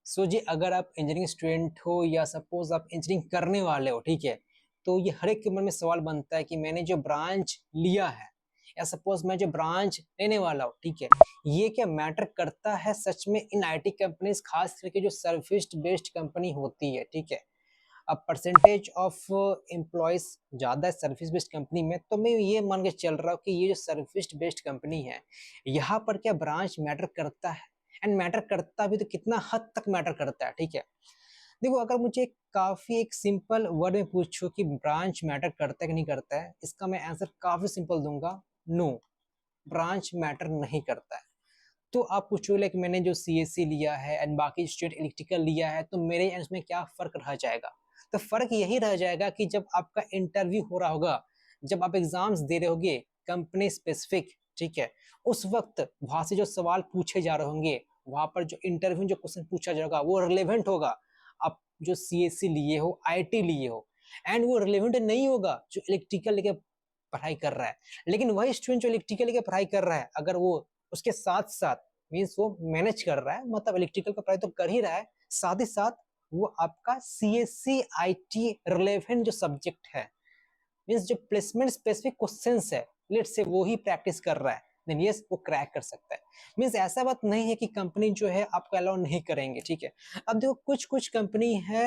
सो जी अगर आप engineering student हो या सपोज आप इंजीनियरिंग करने वाले हो, ठीक है, तो ये हर एक के मन में सवाल बनता है कि मैंने जो ब्रांच लिया है या सपोज मैं जो ब्रांच लेने वाला हूँ, ठीक है, ये क्या मैटर करता है सच में इन आईटी कंपनीज, खास करके जो सर्विस बेस्ड कंपनी होती है, ठीक है। अब परसेंटेज ऑफ एम्प्लॉयज ज्यादा है सर्विस बेस्ड कंपनी में, तो मैं ये मान के चल रहा हूँ कि ये जो सर्विस बेस्ड कंपनी है, यहाँ पर क्या ब्रांच मैटर करता है, एंड मैटर करता भी तो कितना हद तक मैटर करता है, ठीक है। देखो अगर मुझे काफी एक सिंपल वर्ड में पूछो कि ब्रांच मैटर करता है कि नहीं करता है, इसका मैं आंसर काफी सिंपल दूंगा, नो, ब्रांच मैटर नहीं करता है। तो आप पूछो लाइक मैंने जो सीएससी लिया है एंड बाकी स्टेट इलेक्ट्रिकल लिया है, तो मेरे इसमें क्या फर्क रह जाएगा? तो फर्क यही रह जाएगा कि जब आपका इंटरव्यू हो रहा होगा, जब आप एग्जाम्स दे रहे होगे कंपनी स्पेसिफिक, ठीक है, उस वक्त वहां से जो सवाल पूछे जा रहे होंगे, वहां पर जो इंटरव्यू जो क्वेश्चन पूछा जाएगा वो रिलेवेंट होगा। आप जो सीएससी लिए हो, आईटी लिए हो, एंड वो रिलेवेंट नहीं होगा जो इलेक्ट्रिकल लेके पढ़ाई कर रहा है। लेकिन वही स्टूडेंट जो इलेक्ट्रिकल लेके पढ़ाई कर रहा है, अगर वो उसके साथ साथ मीन्स वो मैनेज कर रहा है, मतलब इलेक्ट्रिकल का पढ़ाई तो कर ही रहा है, साथ ही साथ वो आपका सीएससी आईटी रिलेवेंट जो सब्जेक्ट है, मीन्स जो प्लेसमेंट स्पेसिफिक क्वेश्चंस है, लेट से वो ही प्रैक्टिस कर रहा है, देन यस वो क्रैक कर सकता है। मीन्स ऐसा बात नहीं है कि कंपनी जो है आपको अलाउ नहीं करेंगे, ठीक है। अब देखो कुछ कुछ कंपनी है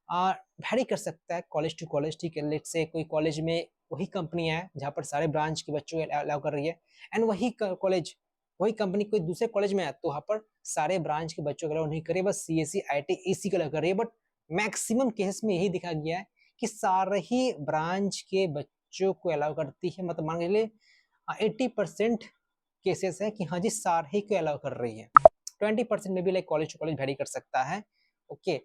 वैरी कर सकता है कॉलेज टू कॉलेज, ठीक है, लेट से कोई कॉलेज में वही कंपनी है जहाँ पर सारे ब्रांच के बच्चों को अलाउ कर रही है, एंड वही कॉलेज वही कंपनी कोई दूसरे कॉलेज में है तो वहाँ पर सारे ब्रांच के बच्चों को अलाउ नहीं करे, बस सीएससी आईटी इसी को अलाउ कर रही है। बट मैक्सिमम केसेस में यही देखा गया है कि सारे ही ब्रांच के बच्चों को अलाउ करती है, मतलब मान के लिए 80% केसेस है कि हाँ जी सारे ही को अलाउ कर रही है। 20% में भी like college to college vary कर सकता है, ओके,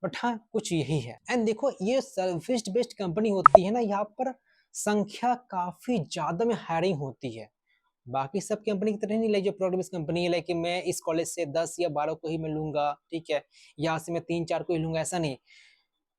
बट हाँ कुछ यही है। एंड देखो ये सर्विस बेस्ड कंपनी होती है ना, यहाँ पर संख्या काफी ज्यादा में हायरिंग होती है। बाकी सब कंपनी की तरह नहीं, लाइक जो प्रोडक्ट बेस्ड कंपनी है, लाइक मैं इस कॉलेज से 10 या 12 को ही मैं लूंगा, ठीक है, यहाँ से मैं 3 4 को ही लूंगा, ऐसा नहीं।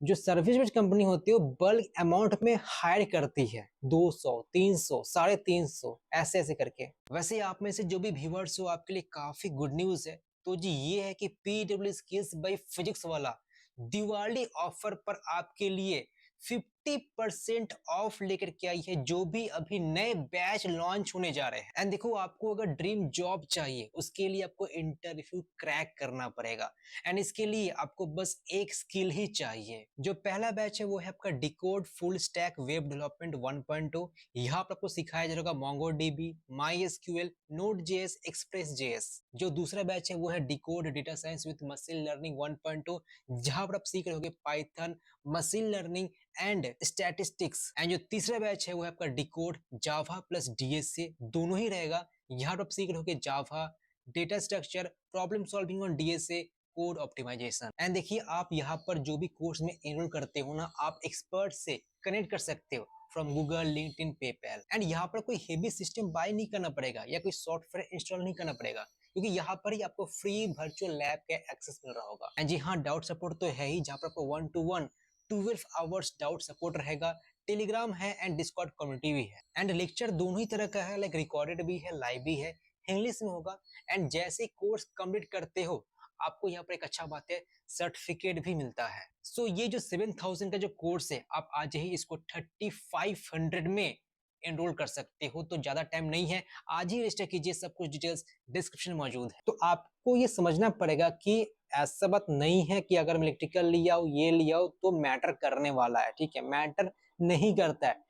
जो सर्विस बेस्ड कंपनी होती है वो बल्क अमाउंट में हायर करती है, 200 300 350 ऐसे ऐसे करके। वैसे आप में से जो भी व्यूअर्स हो आपके लिए काफी गुड न्यूज है, तो जी ये है कि पीडब्ल्यू स्किल्स बाय फिजिक्स वाला दिवाली ऑफर पर आपके लिए 50% ऑफ लेकर के आई है, जो भी अभी नए बैच लॉन्च होने जा रहे हैं। एंड देखो आपको अगर ड्रीम जॉब चाहिए, उसके लिए आपको इंटरव्यू क्रैक करना पड़ेगा, एंड इसके लिए आपको बस एक स्किल ही चाहिए। जो पहला बैच है वो है आपका decode full stack web development 1.2। यहाँ पर आपको सिखाया जाएगा MongoDB, MySQL, Node.js, Express.js। जो दूसरा बैच है वो है decode data science with machine learning 1.2, जहाँ पर आप सीख रहे होगे Python, machine learning and statistics. And जो तीसरा बैच है वो है आपका डिकोड जावा प्लस डीएसए, दोनों ही रहेगा। यहाँ पर आप सीख रहे होगे Java, data structure, problem solving on DSA, code optimisation. And देखिए आप यहाँ पर जो भी कोर्स में एनरोल करते हो ना, आप एक्सपर्ट से कनेक्ट कर सकते हो from Google, LinkedIn, PayPal. And यहाँ पर कोई हेवी सिस्टम बाय नहीं करना पड़ेगा या कोई सॉफ्टवेयर इंस्टॉल नहीं करना पड़ेगा, क्योंकि यहाँ पर ही आपको फ्री वर्चुअल लैब का एक्सेस मिल रहा होगा। एंड जी हाँ, डाउट सपोर्ट तो है ही, जहाँ पर आपको 1 to 1 12 आवर्स डाउट सपोर्ट रहेगा, टेलीग्राम है एंड डिस्कॉर्ड कम्युनिटी भी है। एंड लेक्चर दोनों ही तरह का है, लाइक रिकॉर्डेड भी है, लाइव भी है, इंग्लिश में होगा। एंड जैसे कोर्स कंप्लीट करते हो आपको यहाँ पर एक अच्छा बात है, सर्टिफिकेट भी मिलता है। सो ये जो 7000 का जो कोर्स है, आप आज ही इसको 3500 में एनरोल कर सकते हो, तो ज्यादा टाइम नहीं है, आज ही रजिस्टर कीजिए, सब कुछ डिटेल्स डिस्क्रिप्शन में मौजूद है। तो आपको ये समझना पड़ेगा कि ऐसा बात नहीं है कि अगर मैं इलेक्ट्रिकल लिया हो, ये लिया हो तो मैटर करने वाला है, ठीक है, मैटर नहीं करता है।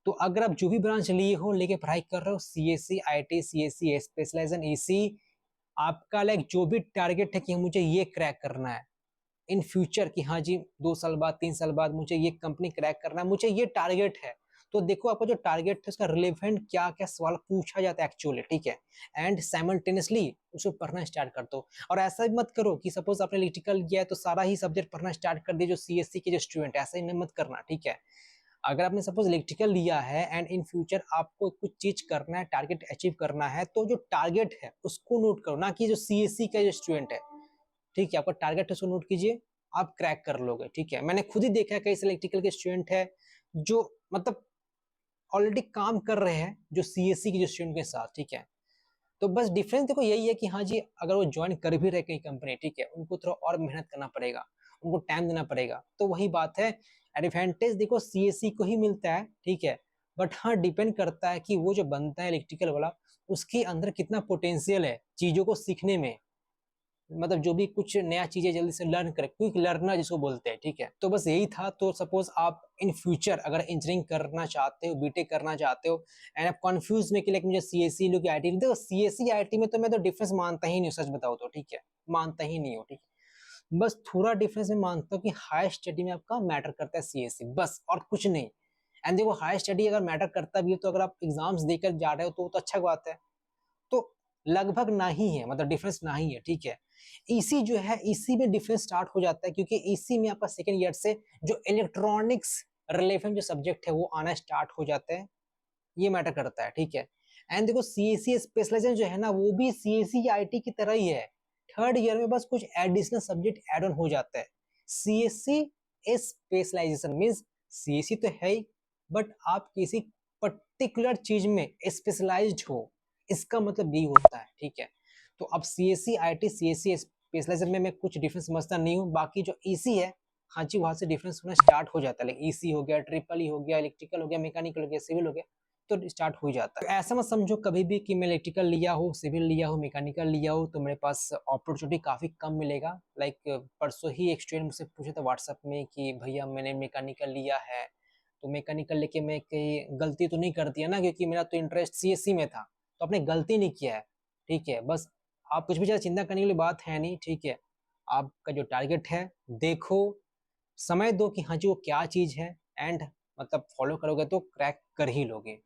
तो अगर आप जो भी ब्रांच लिए हो, लेके पढ़ाई कर रहे हो, CSC IT, CSC specialization EC, आपका लाइक जो भी टारगेट है कि मुझे ये क्रैक करना है इन फ्यूचर, कि हाँ जी 2 साल बाद 3 साल बाद मुझे ये कंपनी क्रैक करना है, मुझे ये टारगेट है, तो देखो आपका जो टारगेट है उसका रिलेवेंट क्या क्या सवाल पूछा जाता है एक्चुअली, ठीक है, एंड साइमल्टेनियसली उसको पढ़ना स्टार्ट कर दो। और ऐसा भी मत करो कि सपोज आपने इलेक्ट्रिकल किया है तो सारा ही सब्जेक्ट पढ़ना स्टार्ट कर दिया जो सीएससी के जो स्टूडेंट है, ऐसा ही मत करना, ठीक है। अगर आपने सपोज इलेक्ट्रिकल लिया है एंड इन फ्यूचर आपको कुछ चीज करना है, टारगेट अचीव करना है, तो जो टारगेट है उसको नोट करो, ना कि जो सीएससी का जो स्टूडेंट है, ठीक है, आपका टारगेट है उसको नोट कीजिए, आप क्रैक कर लोगे, ठीक है। मैंने खुद ही देखा है कई इलेक्ट्रिकल के स्टूडेंट है जो मतलब ऑलरेडी काम कर रहे हैं जो सीएससी के जो स्टूडेंट के साथ, ठीक है। तो बस डिफरेंस देखो यही है कि हाँ जी, अगर वो जॉइन कर भी रहे कहीं कंपनी, ठीक है, उनको थोड़ा और मेहनत करना पड़ेगा, उनको टाइम देना पड़ेगा। तो वही बात है, एडवांटेज देखो सीएससी को ही मिलता है, ठीक है, बट हाँ डिपेंड करता है कि वो जो बनता है इलेक्ट्रिकल वाला, उसके अंदर कितना पोटेंशियल है चीजों को सीखने में, मतलब जो भी कुछ नया चीजें जल्दी से लर्न करे, क्विक लर्नर जिसको बोलते हैं, ठीक है। तो बस यही था। तो सपोज आप इन फ्यूचर अगर इंजीनियरिंग करना चाहते हो, बीटेक करना चाहते हो, एंड आप कंफ्यूज में कि लाइक मुझे सीएससी लो कि आईटी, देखो सीएससी आईटी में तो मैं तो डिफरेंस मानता ही नहीं हूँ, सच बताओ तो, ठीक है, मानता ही नहीं हूँ, ठीक है। बस थोड़ा डिफरेंस मैं मानता हूँ कि हायर स्टडी में आपका मैटर करता है सीएससी, बस और कुछ नहीं। एंड देखो हायर स्टडी अगर मैटर करता भी है तो अगर आप एग्जाम्स देकर जा रहे हो तो अच्छा बात है। तो लगभग ना ही है, मतलब डिफरेंस ना ही है, ठीक है। ईसी जो है, ईसी में डिफरेंस स्टार्ट हो जाता है क्योंकि ईसी में आपका सेकेंड ईयर से जो इलेक्ट्रॉनिक्स रिलेवेंट जो सब्जेक्ट है वो आना स्टार्ट हो जाते हैं, ये मैटर करता है, ठीक है। एंड देखो सीएससी स्पेशलाइजेशन जो है ना, वो भी सीएससी आईटी की तरह ही है, थर्ड ईयर में बस कुछ एडिशनल सब्जेक्ट एड ऑन हो जाता है। सीएससी स्पेशलाइजेशन मींस सीएससी तो है ही, बट आप किसी पर्टिकुलर चीज में स्पेशलाइज्ड हो, इसका मतलब यही होता है, ठीक है। तो अब सीएससी आईटी सीएससी स्पेशलाइजेशन में मैं कुछ डिफरेंस समझता नहीं हूँ, बाकी जो ईसी है, हाँ जी, वहां से डिफरेंस होना स्टार्ट हो जाता है, लाइक ईसी हो गया, ट्रिपल ई हो गया, इलेक्ट्रिकल हो गया, मैकेनिकल हो गया, सिविल हो गया, तो स्टार्ट हो ही जाता है। तो ऐसा मत समझो कभी भी कि मैं इलेक्ट्रिकल लिया हो, सिविल लिया हो, मैकेनिकल लिया हो तो मेरे पास अपॉर्चुनिटी काफी कम मिलेगा। लाइक परसों ही एक स्टूडेंट मुझसे पूछा था व्हाट्सएप में कि भैया मैंने मैकेनिकल लिया है, तो मैकेनिकल लेके मैं कहीं गलती तो नहीं कर दिया ना, क्योंकि मेरा तो इंटरेस्ट सीएससी में था, तो आपने गलती नहीं किया है, ठीक है। बस आप कुछ भी ज्यादा चिंता करने वाली बात है नहीं, ठीक है। आपका जो टारगेट है देखो, समय दो कि हाँ जी वो क्या चीज है, एंड मतलब फॉलो करोगे तो क्रैक कर ही लोगे।